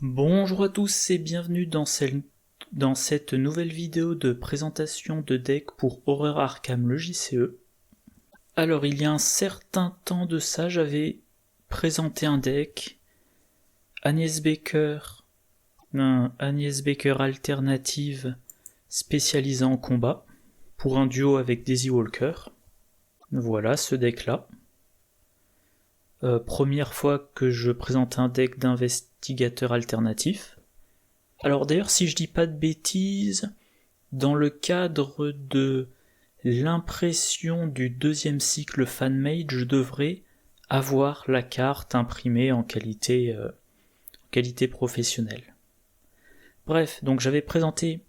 Bonjour à tous et bienvenue dans cette nouvelle vidéo de présentation de deck pour Horror Arkham le JCE. Alors il y a un certain temps de ça, j'avais présenté un deck Agnès Baker alternative spécialisée en combat pour un duo avec Daisy Walker. Voilà ce deck là. Première fois que je présente un deck d'investigateur alternatif. Alors d'ailleurs, si je dis pas de bêtises, dans le cadre de l'impression du deuxième cycle Fanmade, je devrais avoir la carte imprimée en qualité professionnelle. Bref, donc j'avais présenté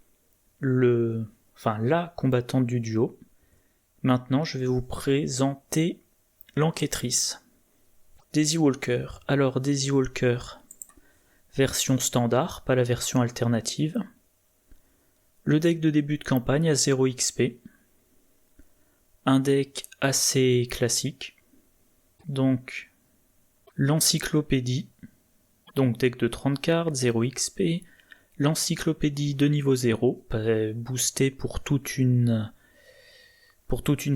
la combattante du duo. Maintenant, je vais vous présenter l'enquêtrice. Daisy Walker. Alors Daisy Walker, version standard, pas la version alternative. Le deck de début de campagne à 0 XP. Un deck assez classique. Donc l'encyclopédie, donc deck de 30 cartes, 0 XP. L'encyclopédie de niveau 0, boostée pour toute une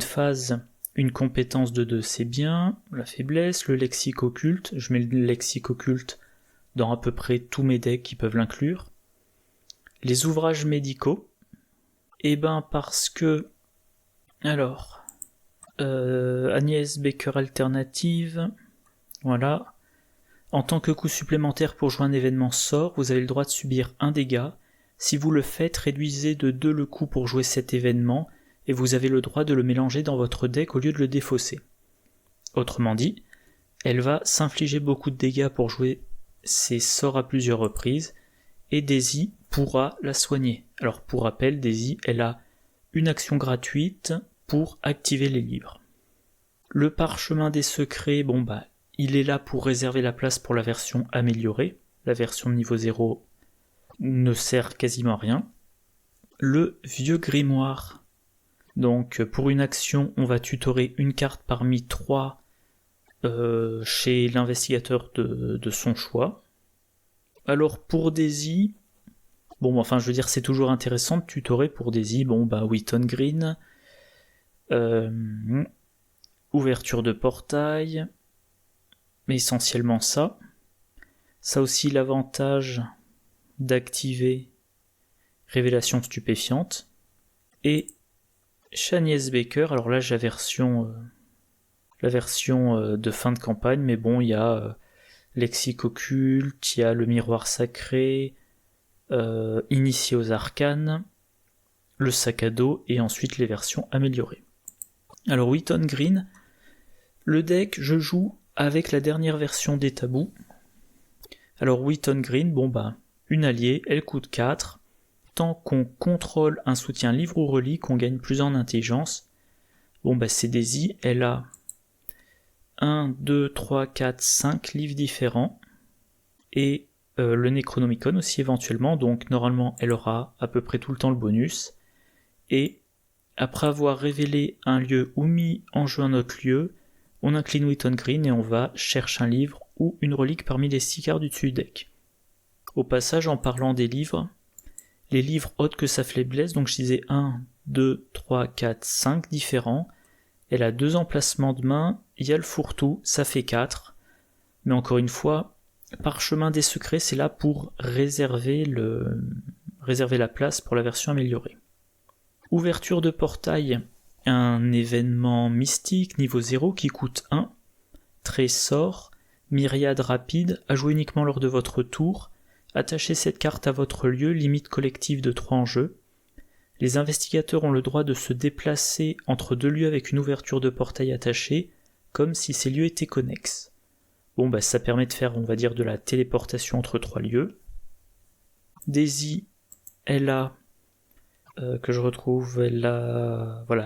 phase. Une compétence de 2, c'est bien. La faiblesse, le lexique occulte. Je mets le lexique occulte dans à peu près tous mes decks qui peuvent l'inclure. Les ouvrages médicaux. Parce que... Alors... Agnès Baker alternative. Voilà. En tant que coût supplémentaire pour jouer un événement sort, vous avez le droit de subir un dégât. Si vous le faites, réduisez de 2 le coût pour jouer cet événement, et vous avez le droit de le mélanger dans votre deck au lieu de le défausser. Autrement dit, elle va s'infliger beaucoup de dégâts pour jouer ses sorts à plusieurs reprises, et Daisy pourra la soigner. Alors pour rappel, Daisy, elle a une action gratuite pour activer les livres. Le parchemin des secrets, il est là pour réserver la place pour la version améliorée. La version de niveau 0 ne sert quasiment à rien. Le vieux grimoire. Donc pour une action, on va tutorer une carte parmi 3 chez l'investigateur de son choix. Alors pour Daisy, c'est toujours intéressant de tutorer pour Daisy. Wheaton Green, ouverture de portail, mais essentiellement ça. Ça a aussi l'avantage d'activer révélation stupéfiante. Et chez Agnès Baker, alors là j'ai la version de fin de campagne, mais il y a lexique occulte, il y a le miroir sacré, initié aux arcanes, le sac à dos, et ensuite les versions améliorées. Alors Wheaton Green, le deck je joue avec la dernière version des tabous. Alors Wheaton Green, une alliée, elle coûte 4. Tant qu'on contrôle un soutien livre ou relique, on gagne plus en intelligence. C'est Daisy, elle a 1, 2, 3, 4, 5 livres différents. Et le Necronomicon aussi éventuellement, donc normalement elle aura à peu près tout le temps le bonus. Et après avoir révélé un lieu ou mis en jeu un autre lieu, on incline Wheaton Green et on va chercher un livre ou une relique parmi les 6 cartes du dessus du deck. Au passage, en parlant des livres, les livres autres que sa faiblesse, donc je disais 1, 2, 3, 4, 5 différents. Elle a 2 emplacements de main, il y a le fourre-tout, ça fait 4. Mais encore une fois, parchemin des secrets, c'est là pour réserver la place pour la version améliorée. Ouverture de portail, un événement mystique niveau 0 qui coûte 1. Trésor, myriade rapide, à jouer uniquement lors de votre tour. Attachez cette carte à votre lieu, limite collective de 3 en jeu. Les investigateurs ont le droit de se déplacer entre 2 lieux avec une ouverture de portail attachée, comme si ces lieux étaient connexes. Ça permet de faire, de la téléportation entre 3 lieux. Daisy, elle a,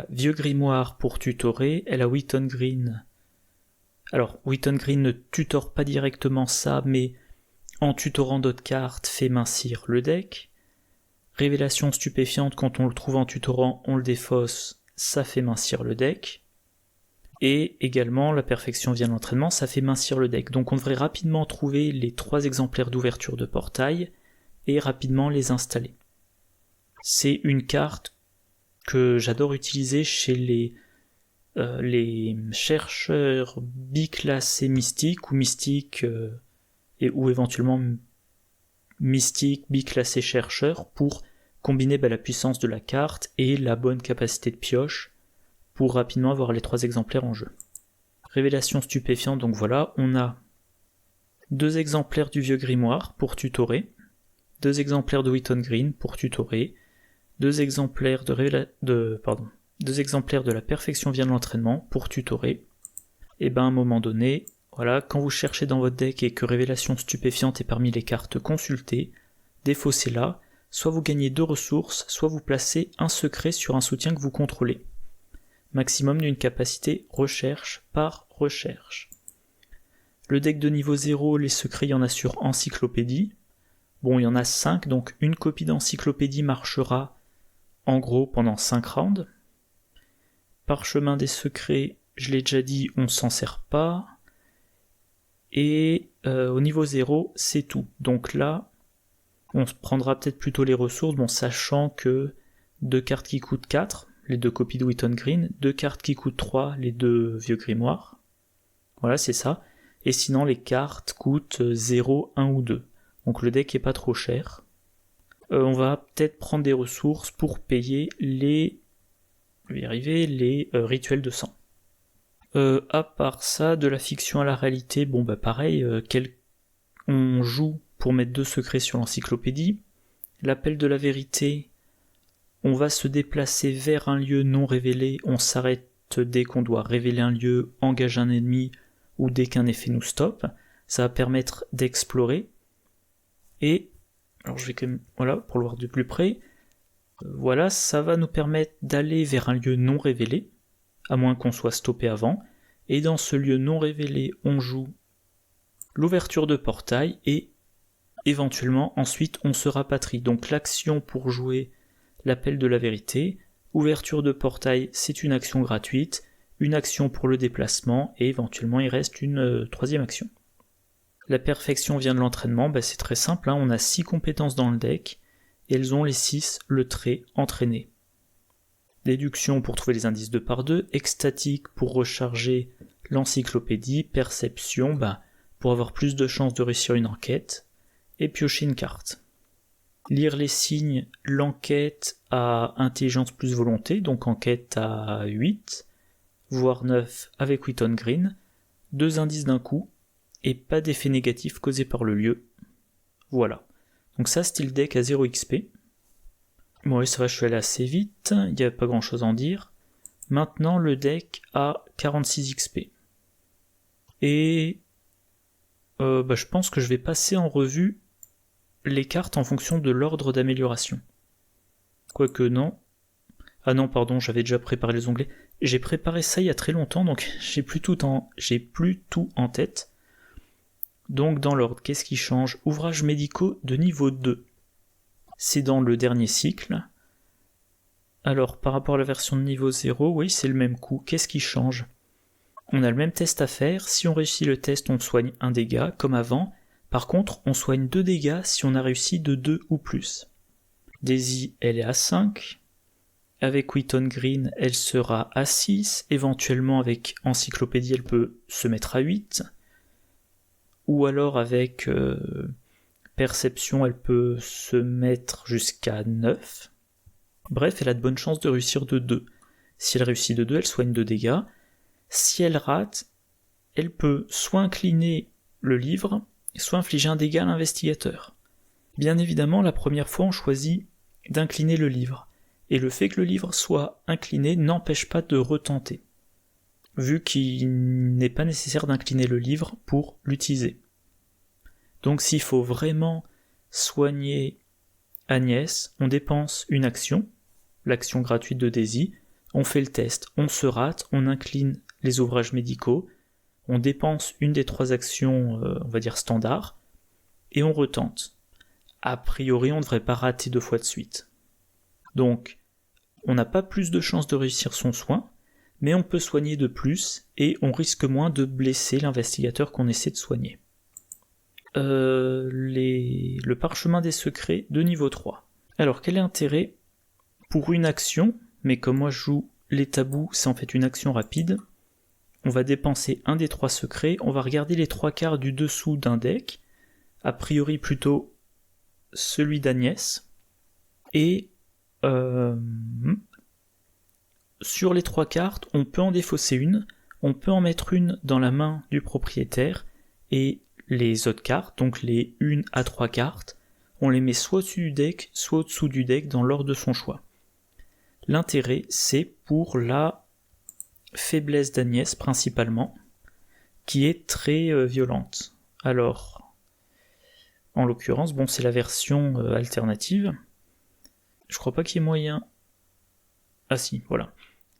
vieux grimoire pour tutorer. Elle a Wheaton Green. Alors, Wheaton Green ne tutore pas directement ça, mais en tutorant d'autres cartes, fait mincir le deck. Révélation stupéfiante, quand on le trouve en tutorant, on le défausse, ça fait mincir le deck. Et également, la perfection via l'entraînement, ça fait mincir le deck. Donc on devrait rapidement trouver les 3 exemplaires d'ouverture de portail et rapidement les installer. C'est une carte que j'adore utiliser chez les chercheurs biclassés mystiques ou mystiques ou éventuellement mystiques biclassés chercheurs pour combiner la puissance de la carte et la bonne capacité de pioche pour rapidement avoir les 3 exemplaires en jeu. Révélation stupéfiante, donc voilà, on a 2 exemplaires du vieux grimoire pour tutorer, 2 exemplaires de Wheaton Green pour tutorer, 2 exemplaires deux exemplaires de la perfection vient de l'entraînement pour tutorer. Et à un moment donné, voilà, quand vous cherchez dans votre deck et que Révélation stupéfiante est parmi les cartes consultées, défaussez-la, soit vous gagnez 2 ressources, soit vous placez un secret sur un soutien que vous contrôlez. Maximum d'une capacité recherche par recherche. Le deck de niveau 0, les secrets, il y en a sur encyclopédie. Bon, il y en a 5, donc une copie d'encyclopédie marchera en gros pendant 5 rounds. Parchemin des secrets, je l'ai déjà dit, on s'en sert pas. Et au niveau 0, c'est tout. Donc là, on prendra peut-être plutôt les ressources, bon, sachant que 2 cartes qui coûtent 4, les 2 copies de Wheaton Green, 2 cartes qui coûtent 3, les 2 vieux grimoires. Voilà, c'est ça. Et sinon, les cartes coûtent 0, 1 ou 2. Donc le deck est pas trop cher. On va peut-être prendre des ressources pour payer les rituels de sang. À part ça, de la fiction à la réalité, bon pareil, on joue pour mettre 2 secrets sur l'encyclopédie. L'appel de la vérité, on va se déplacer vers un lieu non révélé, on s'arrête dès qu'on doit révéler un lieu, engage un ennemi, ou dès qu'un effet nous stoppe. Ça va permettre d'explorer. Et, alors je vais quand même, voilà, pour le voir de plus près, voilà, ça va nous permettre d'aller vers un lieu non révélé, à moins qu'on soit stoppé avant, et dans ce lieu non révélé, on joue l'ouverture de portail, et éventuellement, ensuite, on se rapatrie. Donc l'action pour jouer l'appel de la vérité, ouverture de portail, c'est une action gratuite, une action pour le déplacement, et éventuellement il reste une 3e action. La perfection vient de l'entraînement, c'est très simple, on a 6 compétences dans le deck, et elles ont les 6 le trait entraîné. Déduction pour trouver les indices 2 par 2, extatique pour recharger l'encyclopédie, perception pour avoir plus de chances de réussir une enquête, et piocher une carte. Lire les signes, l'enquête à intelligence plus volonté, donc enquête à 8, voire 9 avec Wheaton Green, 2 indices d'un coup, et pas d'effet négatif causé par le lieu. Voilà. Donc ça, c'était le deck à 0 XP. Bon, ça va, je suis allé assez vite, il n'y a pas grand chose à en dire. Maintenant, le deck a 46 XP. Et je pense que je vais passer en revue les cartes en fonction de l'ordre d'amélioration. Quoique non. Ah non, pardon, j'avais déjà préparé les onglets. J'ai préparé ça il y a très longtemps, donc j'ai plus tout en tête. Donc dans l'ordre, qu'est-ce qui change? Ouvrages médicaux de niveau 2. C'est dans le dernier cycle. Alors par rapport à la version de niveau 0, oui, c'est le même coup. Qu'est-ce qui change? On a le même test à faire. Si on réussit le test, on soigne 1 dégât, comme avant. Par contre, on soigne 2 dégâts si on a réussi de 2 ou plus. Daisy, elle est à 5. Avec Wheaton Green, elle sera à 6. Éventuellement, avec Encyclopédie, elle peut se mettre à 8. Ou alors, avec Perception, elle peut se mettre jusqu'à 9. Bref, elle a de bonnes chances de réussir de 2. Si elle réussit de 2, elle soigne 2 dégâts. Si elle rate, elle peut soit incliner le livre, soit infliger un dégât à l'investigateur. Bien évidemment, la première fois, on choisit d'incliner le livre. Et le fait que le livre soit incliné n'empêche pas de retenter, vu qu'il n'est pas nécessaire d'incliner le livre pour l'utiliser. Donc s'il faut vraiment soigner Agnès, on dépense une action, l'action gratuite de Daisy, on fait le test, on se rate, on incline les ouvrages médicaux, on dépense une des 3 actions, on va dire standard, et on retente. A priori, on ne devrait pas rater 2 fois de suite. Donc, on n'a pas plus de chances de réussir son soin, mais on peut soigner de plus et on risque moins de blesser l'investigateur qu'on essaie de soigner. Le parchemin des secrets de niveau 3. Alors quel est l'intérêt pour une action, mais comme moi je joue les tabous, c'est en fait une action rapide, on va dépenser un des 3 secrets, on va regarder les 3/4 du dessous d'un deck, a priori plutôt celui d'Agnès, et sur les 3 cartes, on peut en défausser une, on peut en mettre une dans la main du propriétaire, et les autres cartes, donc les 1 à 3 cartes, on les met soit au-dessus du deck, soit au-dessous du deck dans l'ordre de son choix. L'intérêt, c'est pour la faiblesse d'Agnès principalement, qui est très violente. Alors, en l'occurrence, bon, c'est la version alternative. Je crois pas qu'il y ait moyen... Ah si, voilà.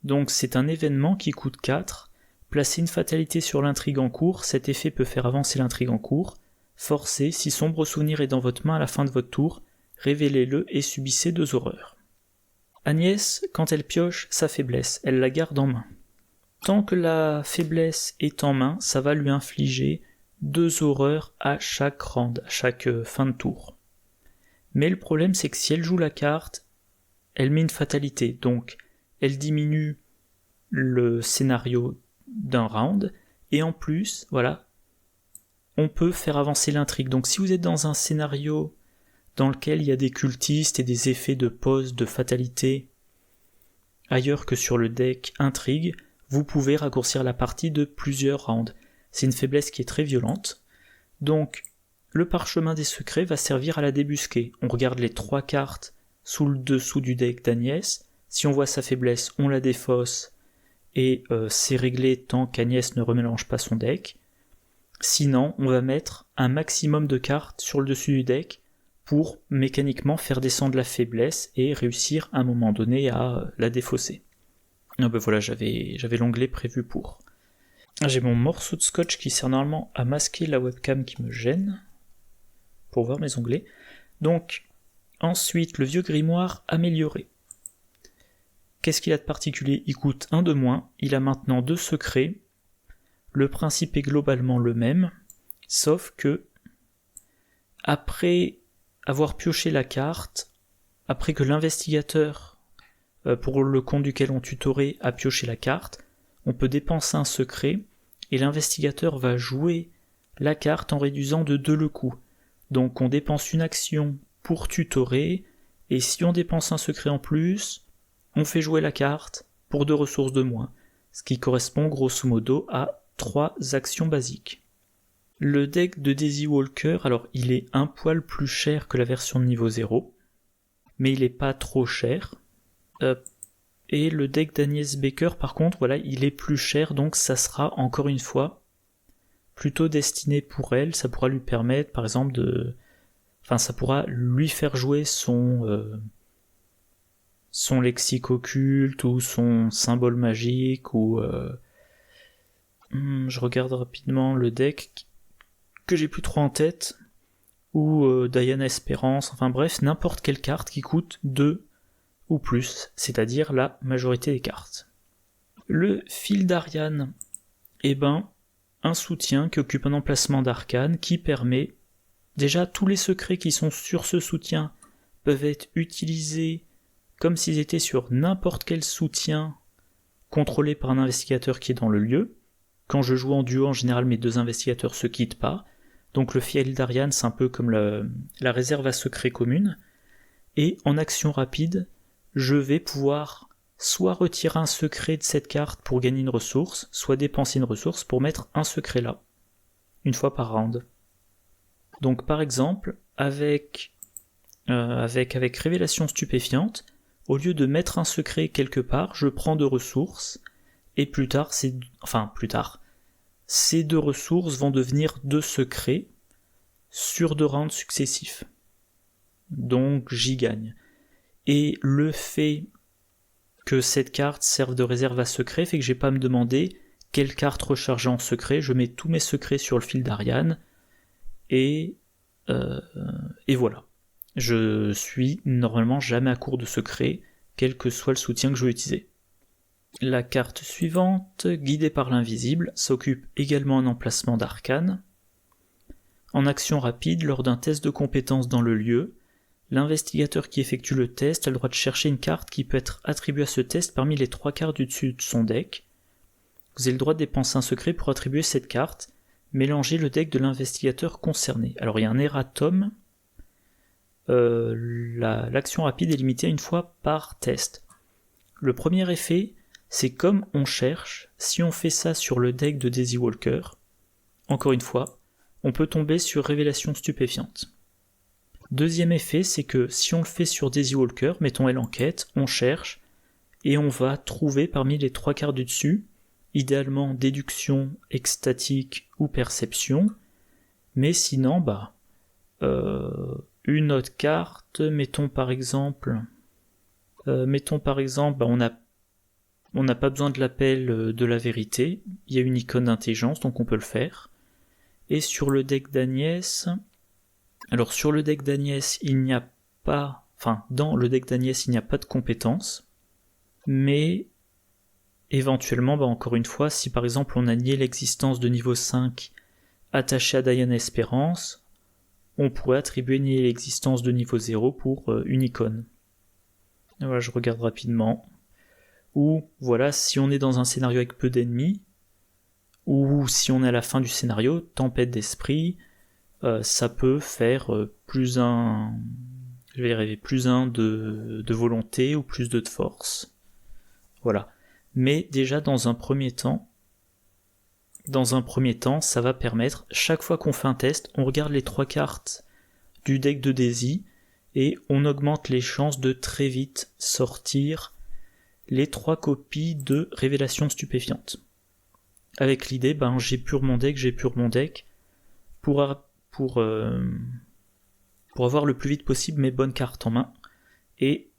Donc c'est un événement qui coûte 4. Placez une fatalité sur l'intrigue en cours, cet effet peut faire avancer l'intrigue en cours. Forcez, si sombre souvenir est dans votre main à la fin de votre tour, révélez-le et subissez 2 horreurs. Agnès, quand elle pioche sa faiblesse, elle la garde en main. Tant que la faiblesse est en main, ça va lui infliger 2 horreurs à chaque round, à chaque fin de tour. Mais le problème c'est que si elle joue la carte, elle met une fatalité, donc elle diminue le scénario d'un round, et en plus, voilà, on peut faire avancer l'intrigue. Donc si vous êtes dans un scénario dans lequel il y a des cultistes et des effets de pause, de fatalité, ailleurs que sur le deck intrigue, vous pouvez raccourcir la partie de plusieurs rounds. C'est une faiblesse qui est très violente. Donc, le parchemin des secrets va servir à la débusquer. On regarde les 3 cartes sous le dessous du deck d'Agnès. Si on voit sa faiblesse, on la défausse et c'est réglé tant qu'Agnès ne remélange pas son deck. Sinon, on va mettre un maximum de cartes sur le dessus du deck pour mécaniquement faire descendre la faiblesse et réussir à un moment donné à la défausser. Ah ben voilà, j'avais l'onglet prévu pour. J'ai mon morceau de scotch qui sert normalement à masquer la webcam qui me gêne pour voir mes onglets. Donc, ensuite, le vieux grimoire amélioré. Qu'est-ce qu'il a de particulier? Il coûte 1 de moins, il a maintenant 2 secrets. Le principe est globalement le même, sauf que après avoir pioché la carte, après que l'investigateur, pour le compte duquel on tutorait, a pioché la carte, on peut dépenser un secret, et l'investigateur va jouer la carte en réduisant de 2 le coût. Donc on dépense une action pour tutorer, et si on dépense un secret en plus, on fait jouer la carte pour 2 ressources de moins, ce qui correspond grosso modo à 3 actions basiques. Le deck de Daisy Walker, alors il est un poil plus cher que la version de niveau 0, mais il est pas trop cher. Et le deck d'Agnès Baker, par contre, voilà, il est plus cher, donc ça sera encore une fois plutôt destiné pour elle. Ça pourra lui permettre, par exemple, ça pourra lui faire jouer son lexique occulte ou son symbole magique ou je regarde rapidement le deck que j'ai plus trop en tête, ou Diana Espérance, enfin bref, n'importe quelle carte qui coûte 2 ou plus, c'est-à-dire la majorité des cartes. Le fil d'Ariane, un soutien qui occupe un emplacement d'arcane qui permet, déjà tous les secrets qui sont sur ce soutien peuvent être utilisés comme s'ils étaient sur n'importe quel soutien contrôlé par un investigateur qui est dans le lieu. Quand je joue en duo, en général, mes 2 investigateurs se quittent pas. Donc le fil d'Ariane, c'est un peu comme la réserve à secret commune. Et en action rapide, je vais pouvoir soit retirer un secret de cette carte pour gagner une ressource, soit dépenser une ressource pour mettre un secret là, une fois par round. Donc par exemple, avec révélation stupéfiante, au lieu de mettre un secret quelque part, je prends 2 ressources, et plus tard, ces 2 ressources vont devenir 2 secrets sur 2 rounds successifs. Donc j'y gagne. Et le fait que cette carte serve de réserve à secret fait que j'ai pas à me demander quelle carte recharger en secret. Je mets tous mes secrets sur le fil d'Ariane, et voilà. Je suis normalement jamais à court de secrets, quel que soit le soutien que je vais utiliser. La carte suivante, guidée par l'invisible, s'occupe également d'un emplacement d'arcane. En action rapide, lors d'un test de compétence dans le lieu, l'investigateur qui effectue le test a le droit de chercher une carte qui peut être attribuée à ce test parmi les 3 cartes du dessus de son deck. Vous avez le droit de dépenser un secret pour attribuer cette carte, mélanger le deck de l'investigateur concerné. Alors il y a un erratum, l'action rapide est limitée à une fois par test. Le premier effet, c'est comme on cherche, si on fait ça sur le deck de Daisy Walker, encore une fois, on peut tomber sur révélation stupéfiante. Deuxième effet, c'est que si on le fait sur Daisy Walker, mettons elle enquête, on cherche, et on va trouver parmi les 3 cartes du dessus, idéalement déduction, extatique ou perception, mais sinon, une autre carte, mettons par exemple, on n'a pas besoin de l'appel de la vérité, il y a une icône d'intelligence, donc on peut le faire. Et sur le deck d'Agnès, alors sur le deck d'Agnès, dans le deck d'Agnès, il n'y a pas de compétences, mais éventuellement, encore une fois, si par exemple on a nié l'existence de niveau 5 attaché à Diana Espérance, on pourrait attribuer nier l'existence de niveau 0 pour une icône. Voilà, je regarde rapidement. Ou voilà, si on est dans un scénario avec peu d'ennemis, ou si on est à la fin du scénario, tempête d'esprit, ça peut faire plus un de volonté ou plus de force. Voilà. Mais déjà dans un premier temps, ça va permettre, chaque fois qu'on fait un test, on regarde les 3 cartes du deck de Daisy et on augmente les chances de très vite sortir les 3 copies de révélation stupéfiante. Avec l'idée, j'ai pur mon deck pour avoir le plus vite possible mes bonnes cartes en main et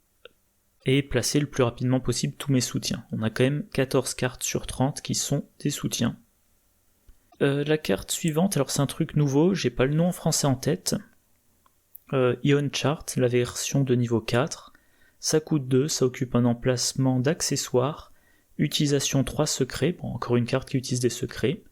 placer le plus rapidement possible tous mes soutiens. On a quand même 14 cartes sur 30 qui sont des soutiens. La carte suivante, alors c'est un truc nouveau, j'ai pas le nom en français en tête. Ion Chart, la version de niveau 4. Ça coûte 2, ça occupe un emplacement d'accessoires. Utilisation 3 secrets, encore une carte qui utilise des secrets.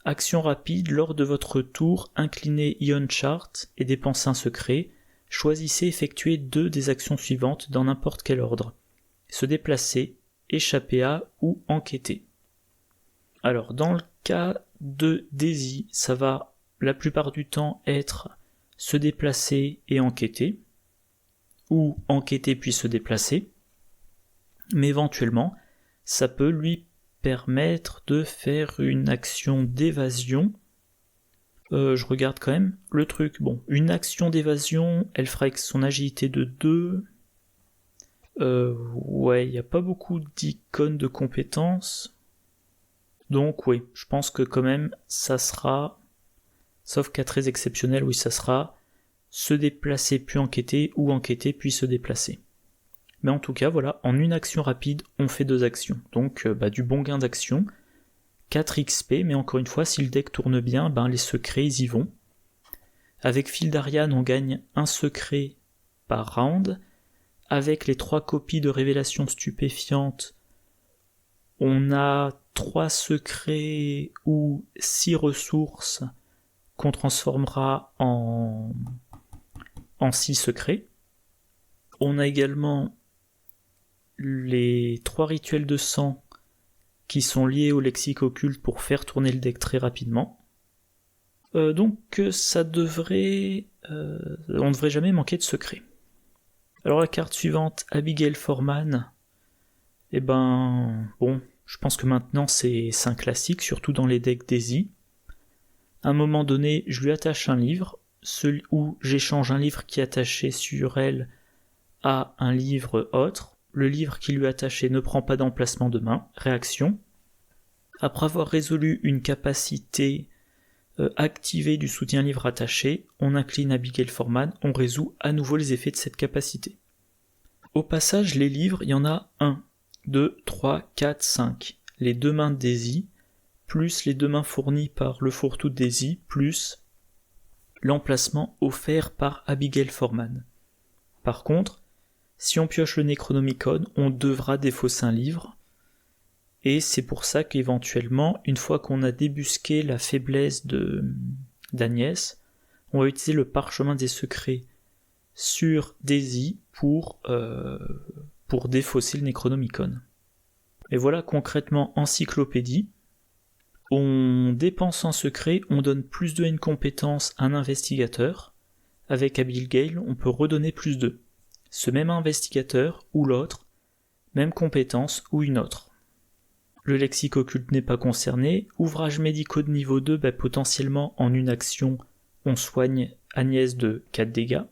Action rapide, lors de votre tour, inclinez Ion Chart et dépensez un secret. Choisissez effectuer 2 des actions suivantes dans n'importe quel ordre. Se déplacer, échapper à ou enquêter. Alors dans le cas de Daisy, ça va la plupart du temps être se déplacer et enquêter, ou enquêter puis se déplacer, mais éventuellement, ça peut lui permettre de faire une action d'évasion. Je regarde quand même le truc. Une action d'évasion, elle fera avec son agilité de 2. Il n'y a pas beaucoup d'icônes de compétences. Donc oui, je pense que quand même, ça sera, sauf cas très exceptionnel, oui, ça sera se déplacer puis enquêter, ou enquêter puis se déplacer. Mais en tout cas, voilà, en une action rapide, on fait 2 actions. Donc du bon gain d'action, 4 XP, mais encore une fois, si le deck tourne bien, les secrets, ils y vont. Avec Fil d'Ariane, on gagne un secret par round. Avec les 3 copies de révélation stupéfiante, on a 3 secrets ou 6 ressources qu'on transformera en 6 secrets. On a également les 3 rituels de sang qui sont liés au lexique occulte pour faire tourner le deck très rapidement. Donc ça devrait... on ne devrait jamais manquer de secrets. Alors la carte suivante, Abigail Foreman, je pense que maintenant c'est un classique, surtout dans les decks Daisy. À un moment donné, je lui attache un livre, où j'échange un livre qui est attaché sur elle à un livre autre. Le livre qui lui est attaché ne prend pas d'emplacement de main. Réaction. Après avoir résolu une capacité activée du soutien livre attaché, on incline Abigail Foreman, on résout à nouveau les effets de cette capacité. Au passage, les livres, il y en a 1, 2, 3, 4, 5. Les 2 mains de Daisy, plus les 2 mains fournies par le fourre-tout de Daisy, plus l'emplacement offert par Abigail Foreman. Par contre, si on pioche le Necronomicon, on devra défausser un livre. Et c'est pour ça qu'éventuellement, une fois qu'on a débusqué la faiblesse d'Agnès, on va utiliser le parchemin des secrets sur Daisy pour défausser le Necronomicon. Et voilà concrètement Encyclopédie. On dépense un secret, on donne plus 2 à une compétence à un investigateur. Avec Abigail, on peut redonner plus 2. Ce même investigateur ou l'autre, même compétence ou une autre. Le lexique occulte n'est pas concerné. Ouvrages médicaux de niveau 2, potentiellement en une action, on soigne Agnès de 4 dégâts.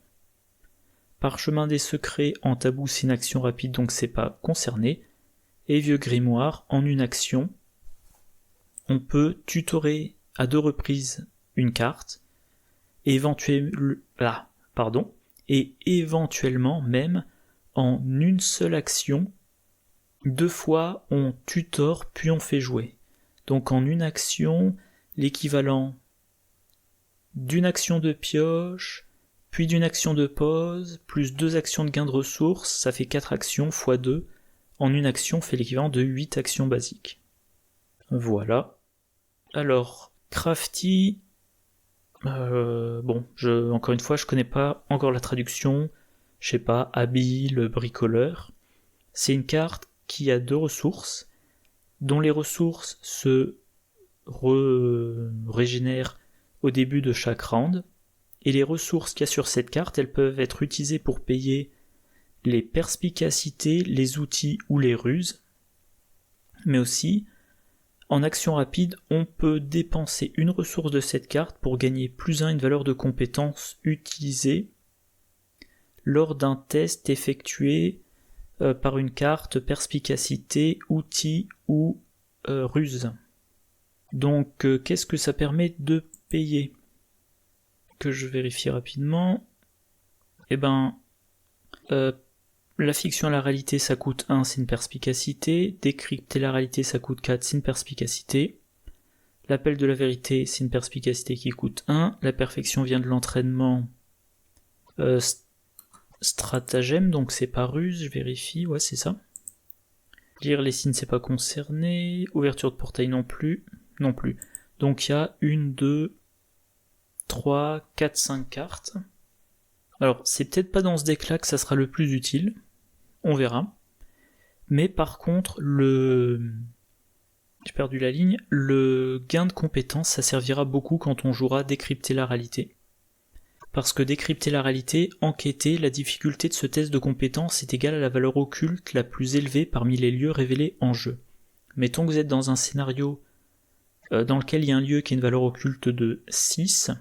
Parchemin des secrets en tabou, c'est une action rapide, donc c'est pas concerné. Et vieux grimoire, en une action, on peut tutorer à 2 reprises une carte, et éventuellement même en une seule action, 2 fois on tutore puis on fait jouer. Donc en une action, l'équivalent d'une action de pioche, puis d'une action de pause, plus 2 actions de gain de ressources, ça fait 4 actions x 2, en une action fait l'équivalent de 8 actions basiques. Voilà. Alors, Crafty, encore une fois, je connais pas encore la traduction, je sais pas, habile, bricoleur. C'est une carte qui a 2 ressources, dont les ressources se régénèrent au début de chaque round, et les ressources qu'il y a sur cette carte, elles peuvent être utilisées pour payer les perspicacités, les outils ou les ruses, mais aussi, en action rapide, on peut dépenser une ressource de cette carte pour gagner plus 1 une valeur de compétence utilisée lors d'un test effectué par une carte perspicacité, outil ou ruse. Donc qu'est-ce que ça permet de payer? Que je vérifie rapidement. La fiction à la réalité ça coûte 1, c'est une perspicacité. Décrypter la réalité ça coûte 4, c'est une perspicacité. L'appel de la vérité c'est une perspicacité qui coûte 1. La perfection vient de l'entraînement stratagème, donc c'est pas ruse, je vérifie, ouais c'est ça. Lire les signes c'est pas concerné. Ouverture de portail non plus. Donc il y a 1, 2, 3, 4, 5 cartes. Alors c'est peut-être pas dans ce deck-là que ça sera le plus utile. On verra. Mais par contre, j'ai perdu la ligne. Le gain de compétence, ça servira beaucoup quand on jouera décrypter la réalité. Parce que décrypter la réalité, enquêter, la difficulté de ce test de compétence est égale à la valeur occulte la plus élevée parmi les lieux révélés en jeu. Mettons que vous êtes dans un scénario dans lequel il y a un lieu qui a une valeur occulte de 6,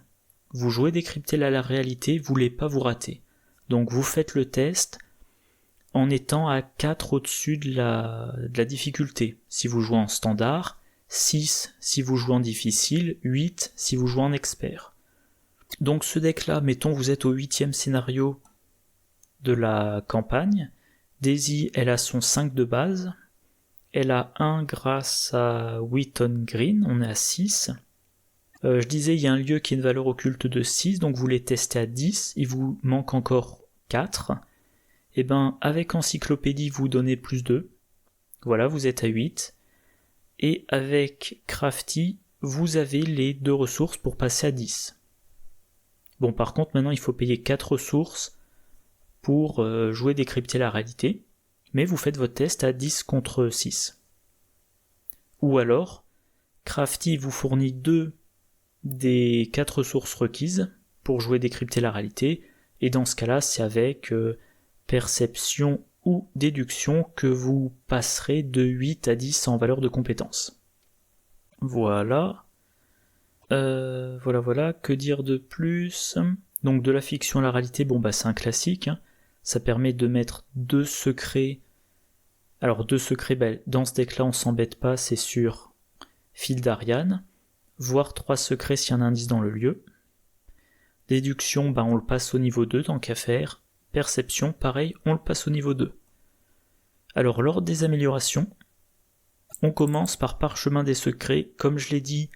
vous jouez décrypter la réalité, vous voulez pas vous rater. Donc vous faites le test en étant à 4 au-dessus de la difficulté. Si vous jouez en standard, 6 si vous jouez en difficile, 8 si vous jouez en expert. Donc ce deck-là, mettons vous êtes au 8e scénario de la campagne, Daisy, elle a son 5 de base, elle a 1 grâce à Wheaton Green, on est à 6. Je disais, il y a un lieu qui a une valeur occulte de 6, donc vous les testez à 10, il vous manque encore 4. Et avec Encyclopédie, vous donnez plus 2. Voilà, vous êtes à 8. Et avec Crafty, vous avez les 2 ressources pour passer à 10. Bon, par contre, maintenant, il faut payer 4 ressources pour jouer décrypter la réalité. Mais vous faites votre test à 10 contre 6. Ou alors, Crafty vous fournit 2 des 4 ressources requises pour jouer décrypter la réalité, et dans ce cas-là, c'est avec perception ou déduction que vous passerez de 8 à 10 en valeur de compétence. Voilà. Voilà, que dire de plus? Donc de la fiction à la réalité, c'est un classique, hein. Ça permet de mettre 2 secrets. Alors 2 secrets, dans ce deck là on s'embête pas, c'est sur Fil d'Ariane, voire 3 secrets s'il y a un indice dans le lieu. Déduction, on le passe au niveau 2 tant qu'à faire. Perception, pareil, on le passe au niveau 2. Alors lors des améliorations, on commence par Parchemin des secrets. Comme je l'ai dit,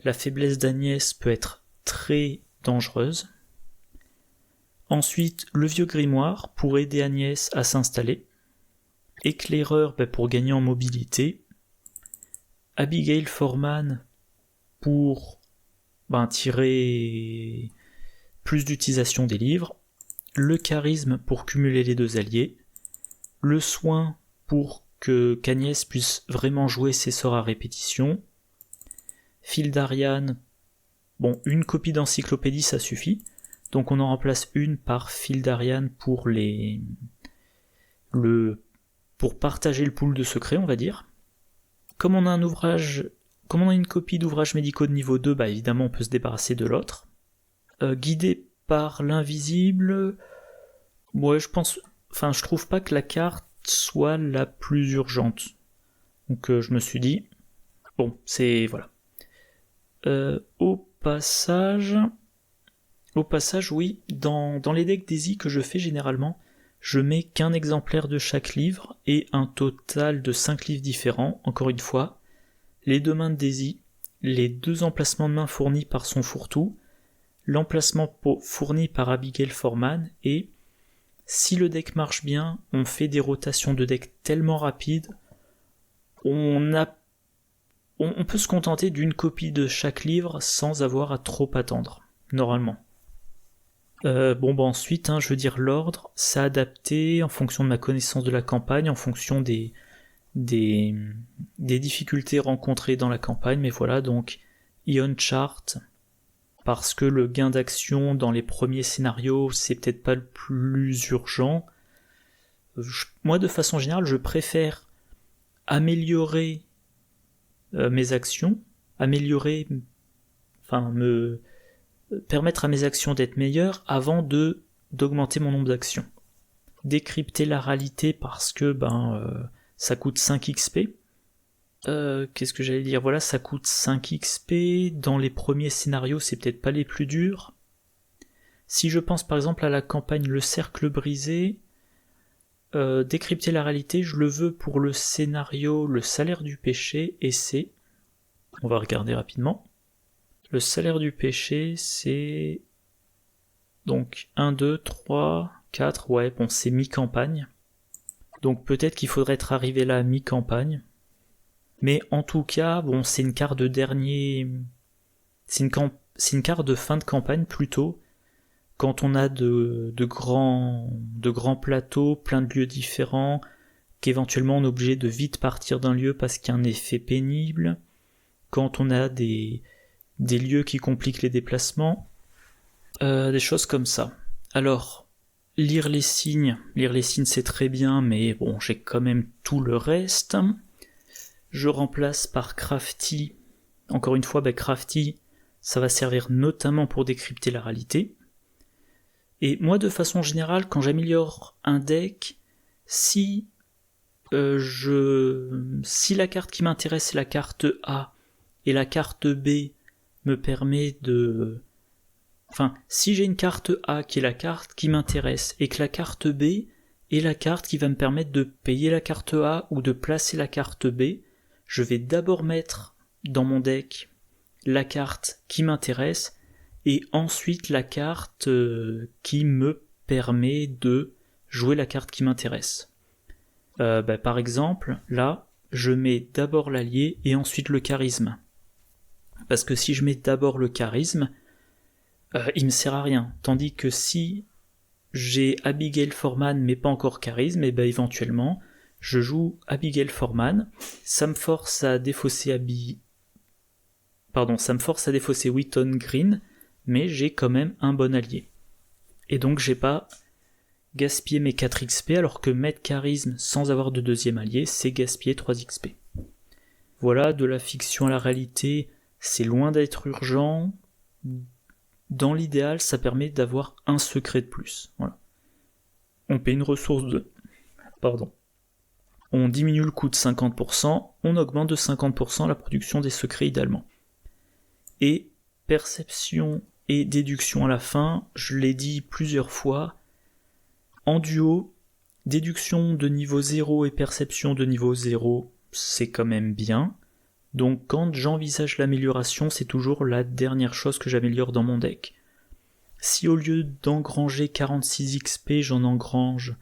la faiblesse d'Agnès peut être très dangereuse. Ensuite, le vieux grimoire pour aider Agnès à s'installer. Éclaireur pour gagner en mobilité. Abigail Foreman pour tirer plus d'utilisation des livres, le charisme pour cumuler les deux alliés, le soin pour que qu'Agnès puisse vraiment jouer ses sorts à répétition, Fil d'Ariane, une copie d'encyclopédie ça suffit, donc on en remplace une par Fil d'Ariane pour partager le pool de secrets, on va dire. Comme on a une copie d'ouvrages médicaux de niveau 2, évidemment on peut se débarrasser de l'autre. Guidé par l'invisible, je trouve pas que la carte soit la plus urgente. Donc je me suis dit, c'est voilà. Au passage, oui, dans les decks Daisy que je fais généralement, je mets qu'un exemplaire de chaque livre et un total de 5 livres différents, encore une fois. Les 2 mains de Daisy, les 2 emplacements de main fournis par son fourre-tout, l'emplacement fourni par Abigail Foreman, et si le deck marche bien, on fait des rotations de deck tellement rapides, on peut se contenter d'une copie de chaque livre sans avoir à trop attendre, normalement. Ensuite, je veux dire l'ordre, c'est adapté en fonction de ma connaissance de la campagne, en fonction des difficultés rencontrées dans la campagne, mais voilà, donc Ion Chart, parce que le gain d'action dans les premiers scénarios, c'est peut-être pas le plus urgent. Moi, de façon générale, je préfère améliorer mes actions, permettre à mes actions d'être meilleures avant d'augmenter mon nombre d'actions. Décrypter la réalité parce que ça coûte 5 XP. Qu'est-ce que j'allais dire ? Voilà, ça coûte 5 XP. Dans les premiers scénarios, c'est peut-être pas les plus durs. Si je pense par exemple à la campagne Le Cercle Brisé, décrypter la réalité, je le veux pour le scénario Le Salaire du Péché, et c'est... On va regarder rapidement. Le Salaire du Péché, c'est... Donc 1, 2, 3, 4, c'est mi-campagne. Donc peut-être qu'il faudrait être arrivé là à mi-campagne. Mais en tout cas, c'est une carte de dernier... C'est une carte de fin de campagne plutôt, quand on a de grands plateaux, plein de lieux différents, qu'éventuellement on est obligé de vite partir d'un lieu parce qu'il y a un effet pénible, quand on a des lieux qui compliquent les déplacements, des choses comme ça. Alors, lire les signes c'est très bien, mais j'ai quand même tout le reste. Je remplace par Crafty. Encore une fois, Crafty, ça va servir notamment pour décrypter la réalité. Et moi, de façon générale, quand j'améliore un deck, si la carte qui m'intéresse est la carte A et la carte B me permet de... si j'ai une carte A qui est la carte qui m'intéresse et que la carte B est la carte qui va me permettre de payer la carte A ou de placer la carte B, je vais d'abord mettre dans mon deck la carte qui m'intéresse et ensuite la carte qui me permet de jouer la carte qui m'intéresse. Par exemple, là, je mets d'abord l'allié et ensuite le charisme. Parce que si je mets d'abord le charisme, il me sert à rien. Tandis que si j'ai Abigail Foreman mais pas encore charisme, éventuellement, je joue Abigail Foreman, ça me force à défausser Wheaton Green, mais j'ai quand même un bon allié. Et donc j'ai pas gaspillé mes 4 XP, alors que mettre charisme sans avoir de deuxième allié, c'est gaspiller 3 XP. Voilà, de la fiction à la réalité, c'est loin d'être urgent. Dans l'idéal, ça permet d'avoir un secret de plus. Voilà. On paie une ressource on diminue le coût de 50%, on augmente de 50% la production des secrets idéalement. Et perception et déduction à la fin, je l'ai dit plusieurs fois, en duo, déduction de niveau 0 et perception de niveau 0, c'est quand même bien. Donc quand j'envisage l'amélioration, c'est toujours la dernière chose que j'améliore dans mon deck. Si au lieu d'engranger 46 XP, j'en engrange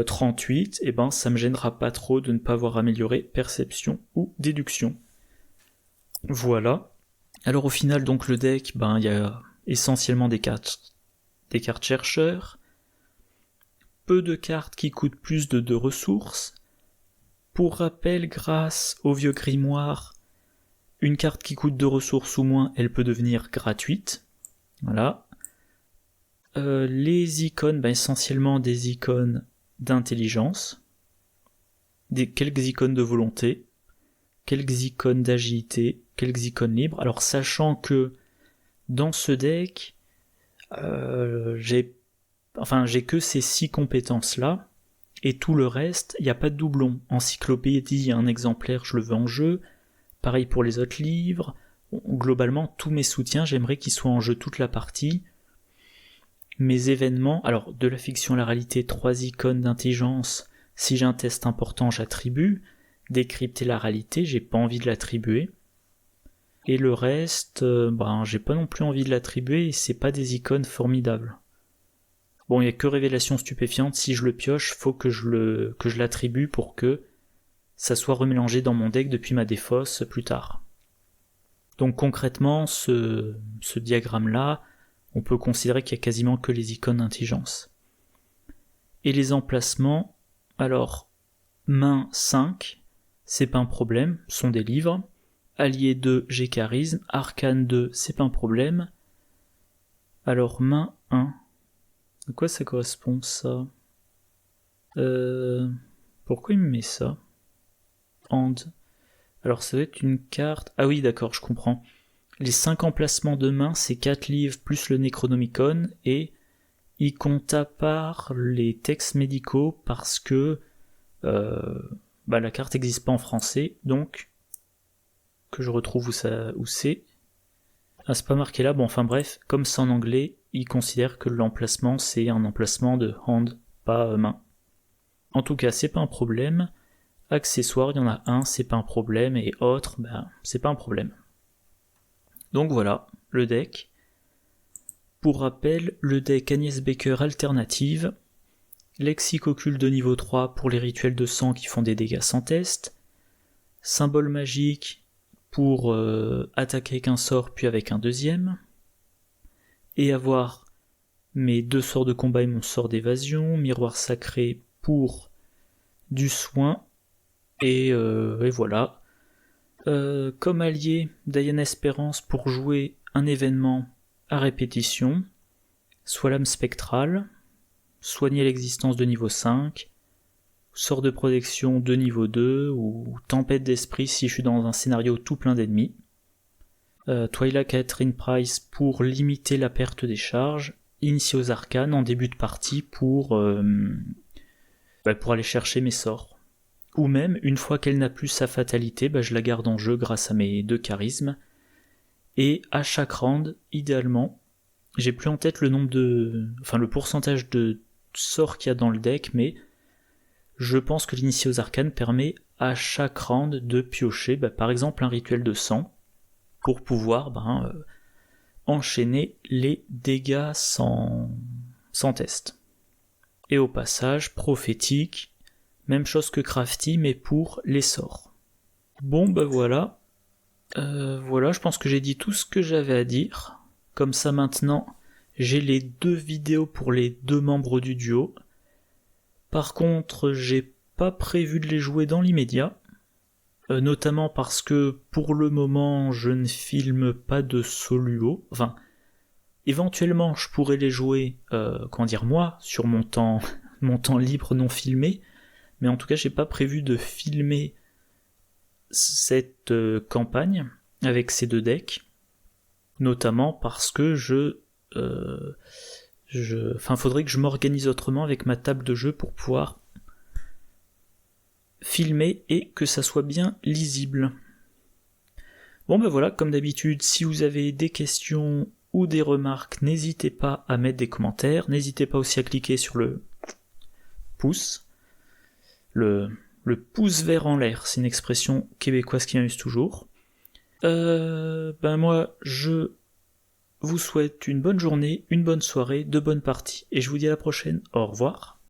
38, ça me gênera pas trop de ne pas avoir amélioré perception ou déduction. Voilà. Alors au final, donc le deck, il y a essentiellement des cartes chercheurs, peu de cartes qui coûtent plus de 2 ressources. Pour rappel, grâce au vieux grimoire, une carte qui coûte 2 ressources ou moins, elle peut devenir gratuite. Voilà. Les icônes, essentiellement des icônes d'intelligence, quelques icônes de volonté, quelques icônes d'agilité, quelques icônes libres. Alors sachant que dans ce deck, j'ai que ces 6 compétences-là, et tout le reste, il n'y a pas de doublon. Encyclopédie, un exemplaire, je le veux en jeu. Pareil pour les autres livres. Globalement, tous mes soutiens, j'aimerais qu'ils soient en jeu toute la partie. Mes événements, alors de la fiction à la réalité, 3 icônes d'intelligence, si j'ai un test important, j'attribue. Décrypter la réalité, j'ai pas envie de l'attribuer. Et le reste, j'ai pas non plus envie de l'attribuer, et c'est pas des icônes formidables. Bon, il n'y a que révélation stupéfiante, si je le pioche, faut que je l'attribue pour que ça soit remélangé dans mon deck depuis ma défausse plus tard. Donc concrètement, ce diagramme-là, on peut considérer qu'il y a quasiment que les icônes d'intelligence. Et les emplacements, alors, main 5, c'est pas un problème, sont des livres. Allié 2, j'ai charisme. Arcane 2, c'est pas un problème. Alors, main 1, à quoi ça correspond ça? Pourquoi il me met ça? Hand. Alors ça doit être une carte... Ah oui, d'accord, je comprends. Les 5 emplacements de main, c'est 4 livres plus le Necronomicon, et il compte à part les textes médicaux parce que la carte n'existe pas en français, donc que je retrouve où c'est. Ah, c'est pas marqué là, bref, comme c'est en anglais, il considère que l'emplacement c'est un emplacement de hand, pas main. En tout cas, c'est pas un problème. Accessoires, il y en a un, c'est pas un problème, et autres, c'est pas un problème. Donc voilà, le deck. Pour rappel, le deck Agnès Baker alternative, lexique occulte de niveau 3 pour les rituels de sang qui font des dégâts sans test, symbole magique pour attaquer avec un sort puis avec un deuxième, et avoir mes 2 sorts de combat et mon sort d'évasion, miroir sacré pour du soin, et voilà. Comme allié, Diana Espérance pour jouer un événement à répétition, soit lame spectrale, soigner l'existence de niveau 5, sort de protection de niveau 2, ou tempête d'esprit si je suis dans un scénario tout plein d'ennemis. Twilight Catherine Price pour limiter la perte des charges, initier aux arcanes en début de partie pour aller chercher mes sorts. Ou même, une fois qu'elle n'a plus sa fatalité, je la garde en jeu grâce à mes 2 charismes. Et à chaque round, idéalement, j'ai plus en tête le pourcentage de sorts qu'il y a dans le deck, mais je pense que l'initié aux arcanes permet à chaque round de piocher, par exemple, un rituel de sang, pour pouvoir enchaîner les dégâts sans test. Et au passage, prophétique, même chose que Crafty, mais pour les sorts. Bon, voilà. Voilà, je pense que j'ai dit tout ce que j'avais à dire. Comme ça, maintenant, j'ai les 2 vidéos pour les 2 membres du duo. Par contre, j'ai pas prévu de les jouer dans l'immédiat. Notamment parce que, pour le moment, je ne filme pas de soluo. Enfin, éventuellement, je pourrais les jouer, moi, sur mon temps libre non filmé. Mais en tout cas, j'ai pas prévu de filmer cette campagne avec ces 2 decks, notamment parce que faudrait que je m'organise autrement avec ma table de jeu pour pouvoir filmer et que ça soit bien lisible. Bon voilà, comme d'habitude, si vous avez des questions ou des remarques, n'hésitez pas à mettre des commentaires, n'hésitez pas aussi à cliquer sur le pouce. Le pouce vert en l'air, c'est une expression québécoise qui m'amuse toujours. Moi, je vous souhaite une bonne journée, une bonne soirée, de bonnes parties, et je vous dis à la prochaine. Au revoir.